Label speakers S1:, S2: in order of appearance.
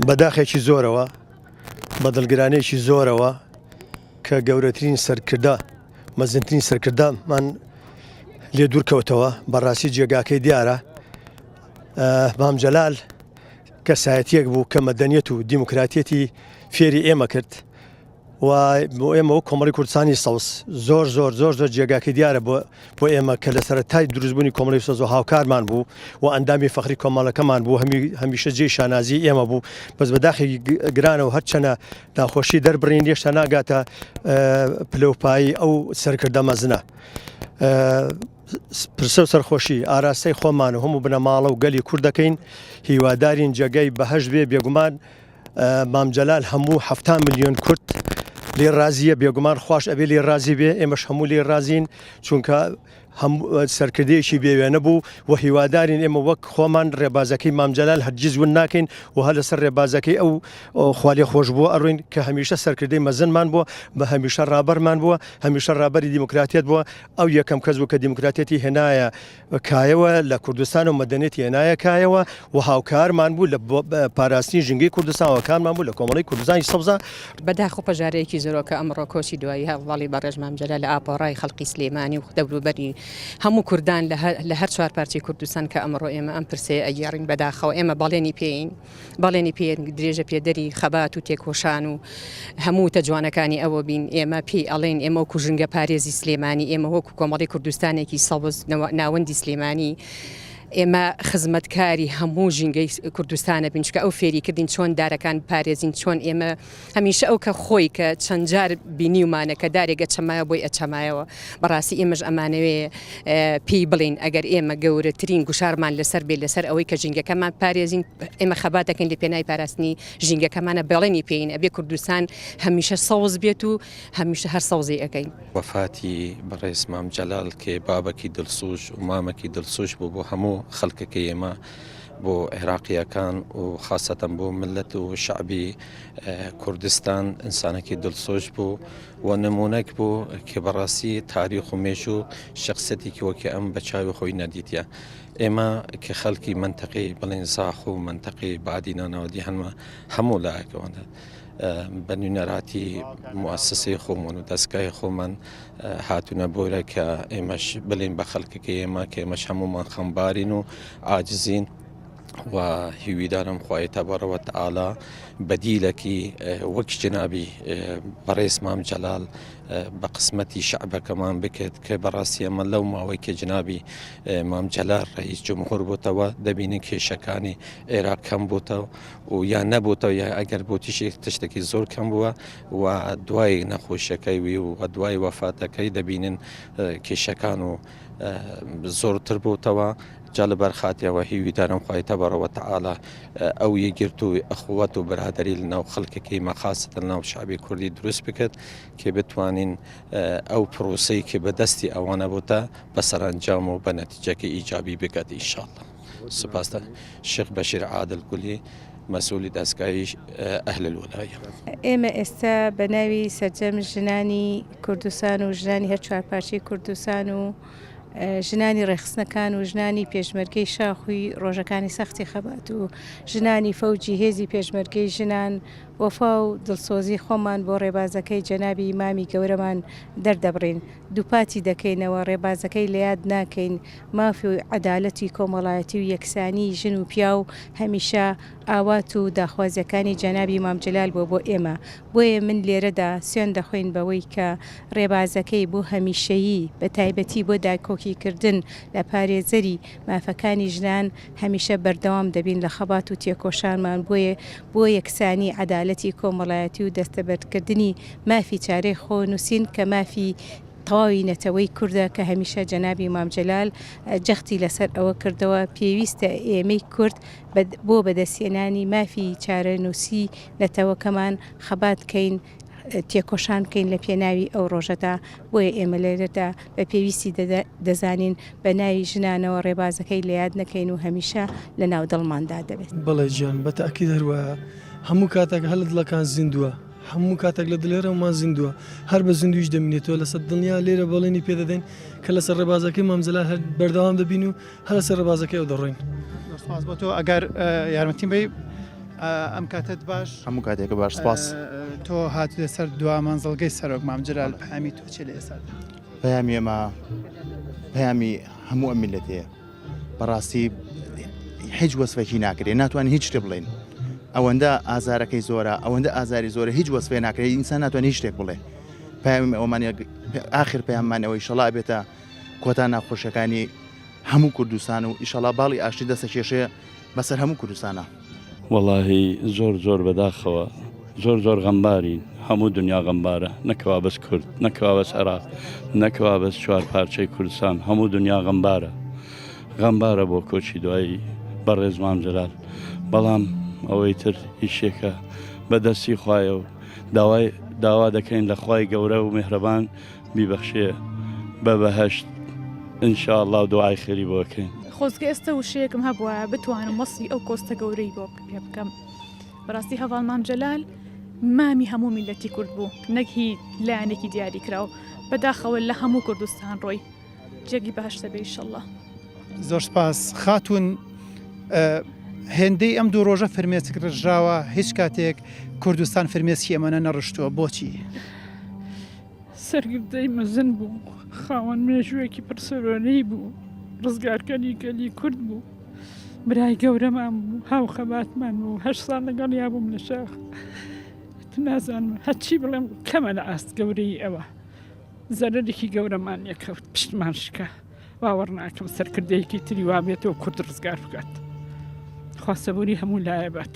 S1: بەداخێکی زۆرەوە بەدڵگرانەیەکی زۆرەوە کە گەورەترین سەرکردا مەزنترین سەرکردامان لێ دوورکەوتەوە بەڕاستی جێگاکەی دیارە مام جەلال کەسایەتیەک بوو کە مەدەنیەت و دیموکراتیەتی فێری ئێمە کرد و بۆ ئێمە و کۆمەڵی کوردستانی سەوز زۆر زۆر زۆر زۆر جێگاکەی دیارە بۆ ئێمە کە لە سەرەتای دروستبوونی کۆمەڵی سەوز و هاوکارمان بوو و ئەندامی فەخری کۆمەڵەکەمان بوو هەمیشە جێی شانازی ئێمە بوو بەس بەداخی گرانە و هەرچەنە ناخۆشی دەربڕین لێشتا ناگاتە پلەپایی ئەو سەرکردە مەزنە. پرسە و سەرخۆشی ئاراستەی خۆمان و هەموو بنەماڵە و گەلی کوور دەکەین هیوادارین جێگەی بەهەشت بێ بێگومان مام جەلال هەموو 7 ملیۆن کورد لێ رازیە بێگومان خوش ئەبێ لێ رازی بێ ئێمەش هەموو لێ رازین چونکە سەرکردەیەکی بێوێنە بوو و هیوادارین ئێمە وەک خۆمان ڕێبازەکەی مام جەلال هەرگیز ون ناکەین و هەر لەسەر ڕێبازەکەی ئەو خوالی خۆش بووە ئەڕوین کە هەمیشە سەرکردەی مەزنمان بووە بە هەمیشە ڕابەرمان بووە هەمیشە ڕابەری دیموکراتیت بووە ئەو یەکەم کەس بوو کە دیموکراتیەتی هێنایە کایەوە لە کوردستان و مەدەنێتی هێنایە کایەوە و هاوکارمان بوو لە پاراستنی ژنگی کوردستان هاوکارمان بوو لە کۆمەڵی کوردستانی سەوزە
S2: بەداخۆ پەژارەیەکی زۆرۆکە ئەمڕۆ کۆچی دوایی هەواڵی بەڕێژ مام جەلال لە ئاپۆڕای خەڵقی سلێمانی و دەوروبەری هەموو کوردان لە هەر چوار پارچی کوردستان کە ئەمڕۆ ئێمە ئەم پرسێ ئەگەڕین بەداخەوە ئێمە بەڵێنی پێین درێژە پێدەری خەبات و تێکۆشان و هەموو تەجوانەکانی ئەوە بین ئێمە پێی ئەڵێن ئێمە وەکو ژنگە پارێزی سلێمانی ئێمە وەکو کۆمەڵی کوردستانێکی سەوز ناوەندی سلێمانی ئێمە خزمەتکاری هەموو ژینگەی کوردستانە بینچکە ئەو فێریکردین چۆن دارەکان پارێزین چۆن ئێمە هەمیشە ئەو کە خۆی کە چەند جار بینی ومانە کە دارێکە چەمایە بۆی ئەچەمایەوە بەڕاستی ئێمەش ئەمانەوێ پێی بڵین ئەگەر ئێمە گەورەترین گوشارمان لەسەر بێ لەسەر ئەوەی کە ژینگەکەمان پارێزین ئێمە خەبات دەکەین لە پێناوی پاراستنی ژینگەکەمانە بەڵێنی پێین ئەبێ کوردستان هەمیشە سەوز بێت و هەمیشە هەر سەوزی ئەەکەین.
S3: وەفاتی بەڕێز مام جەلال کێ بابەکی دڵسوش و مامەکی دڵسوش بوو بۆ هەموو خەڵکەکەی ئێمە بۆ عێراقیەکان و خاصەتەن بۆ ملت و شعبی کوردستان ئینسانێکی دڵسۆش بوو و نمونەك بوو کە بەڕاستی تاریخ و مێژ و شخصەتێکی وەکی ئەم بە چاوی خۆی نەدیتە. ئێمە کە خەڵکی منتەقی بڵێن زاخ و منتەقی بادینانەوەدی هەموو لایەکەوەدا بە نوێنەراتی موسسەی خۆمان و دەستگای خۆمان هاتوونە بۆرە کە ئێمەش بڵین بە خەڵکەکە ئێمە کە ئێمەش هەمومان خەمبارین و عاجزین و هیویدارم خوای تەبارەکە و تەعالا بەدیلێکی وەک جنابی بەڕێز مام جەلال بە قسمەتی شعبەکەمان بکرد کە بەڕاستی ئەمە لەو ماوەی کە جنابی مام جەلال ڕئیس جمهور بووتەوە دەبینین کێشەکانی عێراق کەم بووتەوە و یا نەبووتەوە یا ئەگەر بۆ تشتێکی زۆر کەم بووە و دوای نەخۆشیەکەی وی و دوای وەفاتەکەی دەبینن کێشەکان و زۆرتر بووتەوە. جا لەبەر خاتیەوە هیویدارم خوای تەبارەکە و تەعالا ئەو یەکگرتووی ئەخوەت و برادەری لەناو خەڵکەکەی مەخاستە لەناو شعبی کوردی دروست بکرد کە بتوانین ئەو پرۆسەی کە بەدەستی ئەوانە بووتە بەسەرانجام و بە نەتیجەکە ئیجابی بگات ئینشاءالله. سپاس شێخ بەشیر عادل گولی مەسئولی دەستگای ئەهل الوڵایە.
S4: ئێمە ئێستا بە ناوی سەرجەم ژنانی کوردستان و ژنانی هەر چوار پارچەی کوردستان و ژنانی ڕێخستنەکان و ژنانی پێشمەرگەی شاخوی ڕۆژەکانی سەختی خەبات و ژنانی فەوجی هێزی پێشمەرگەی ژنان وەفا و دڵسۆزی خۆمان بۆ ڕێبازەکەی جەنابی مامی گەورەمان دەردەبڕین دووپاتی دەکەینەوە ڕێبازەکەی لە یاد ناکەین مافی و عەدالەتی کۆمەڵایەتی و یەکسانی ژن و پیا و هەمیشە ئاوات و داخوازیەکانی جەنابی مام جەلال بۆ ئێمە بۆیە من لێرەدا سوێن دەخۆین بەوەی کە ڕێبازەکەی بۆ هەمیشەیی بە تایبەتی بۆ داکۆکیکردن لە پارێزەری مافەکانی ژنان هەمیشە بەردەوام دەبین لە خەبات و تێکۆشانمان بۆ یەکسانی عەدالەتی کۆمەڵایەتی و دەستەبەردکردنی مافی چارەی خۆنووسین کە مافی تەواوی نەتەوەی کووردە کە هەمیشە جەنابی مام جەلال جەختی لەسەر ئەوە کردەوە پێویستە ئێمەی کورد بۆ بەدەستێنانی مافی چارەنووسی نەتەوەکەمان خەباتکەین تێکۆشان بکەین لە پێناوی ئەو ڕۆژەدا بۆیە ئێمە لێرەدا بە پێویستی دەزانین بە ناوی ژنانەوە ڕێبازەکەی لە یاد نەکەین و هەمیشە لە ناو دڵماندا دەبێت.
S5: بەڵێ گیان بە تاکید هەروەیە هەموو کاتێک هەر لە دڵەکان زیندووە هەموو کاتێک لە دلێرەمان زیندووە هەر بە زیندویش دەمینێتەوە لەسەر دڵنیا لێرە بەڵێنی پێدەدەین کە لەسەر ڕێبازەکەی مام جەلال هەر بەردەوام دەبین و هەر لەسەر ڕێبازەکەی ئەو دەڕۆین.
S6: بۆ تۆ ئەگەر یارمەتیم بی ئەم کاتت باش
S7: هەموو کاتێکە باش سپاس.
S6: تۆ هاتووە سەر دوا مەنزڵگەی سەرۆک مامجلال پەیامی تۆ چێ لە ئێستا
S7: پەیامی ئێمە پەیامی هەموو ئەم میلەتەیە بەڕاستی هیچ وەسفێکی ناکرێت ناتوانین هیچ شتێ بڵێن ئەوەندە ئازارەکەی زۆرە ئەوەندە ئازاری زۆرە هیچ وەسفێ ناکرێت ئینسان ناتوانێت هیچ شتێک بڵێ پەیامی ئەومانە ئاخر پەیاممانەوەی ئیشەڵا بێتە کۆتا ناخۆشەکانی هەموو کوردستان و ئیشەڵا باڵی ئاشتی دەستە کێشەیە بەسەر هەموو کوردستانە.
S8: وەڵاهی زۆر بەداخەوە زۆر غەمبارین هەموو دنیا غەمبارە نەکەوا بەس کورد نەکەوا بەس عێراق نەکەوا بەس چوار پارچەی کوردستان هەموو دنیا غەمبارە بۆ کۆچی دوایی بەڕێز مامجلال بەڵام ئەوەی تر هیچێکە بەدەستی خوایە و داوا دەکەین لە خوای گەورە و میهرەبان بیبەخشێ بە بەهەشت ئینشاءالله و دوعای خێری بۆ بکەین.
S9: خۆزگە ئێستا وشەیەکم هەبووە بتوانم وەسی ئەو کۆستە گەورەی بۆ پێ بکەم بەڕاستی هەڤاڵ مامجلال مامی هەموو میلەتی کورد بوو نەک هی لایەنێکی دیاری کراوە بەداخەوە لە هەموو کوردستان ڕۆی جێگی بەهەشتە بێ ئینشەڵڵا.
S6: زۆر سپاس خاتون هێندەی ئەم دوو ڕۆژە فرمێسک ڕژراوە هیچ کاتێک کوردستان فرمێسکی ئەمەە نەڕشتووە بۆچی؟
S10: سەرگردەی مەزن بوو خاوەن مێژوویەکی پرسەرۆنەی بوو ڕزگارکەری گەلی کورد بوو برای گەورەمان بوو هاو خەباتمان بوو 8 ساڵ لەگەڵ یابووم لە شاخ نازانم هەچی بڵێم کەمە لە ئاست گەورەی ئەوە زەرەرێکی گەورەمان یەکەوت پشتمان شکە باوەڕ ناکەم سەرکردەیەکی تری وابێتەوە کورد ڕزگار بکات خواستەبووری هەموو لایە بات.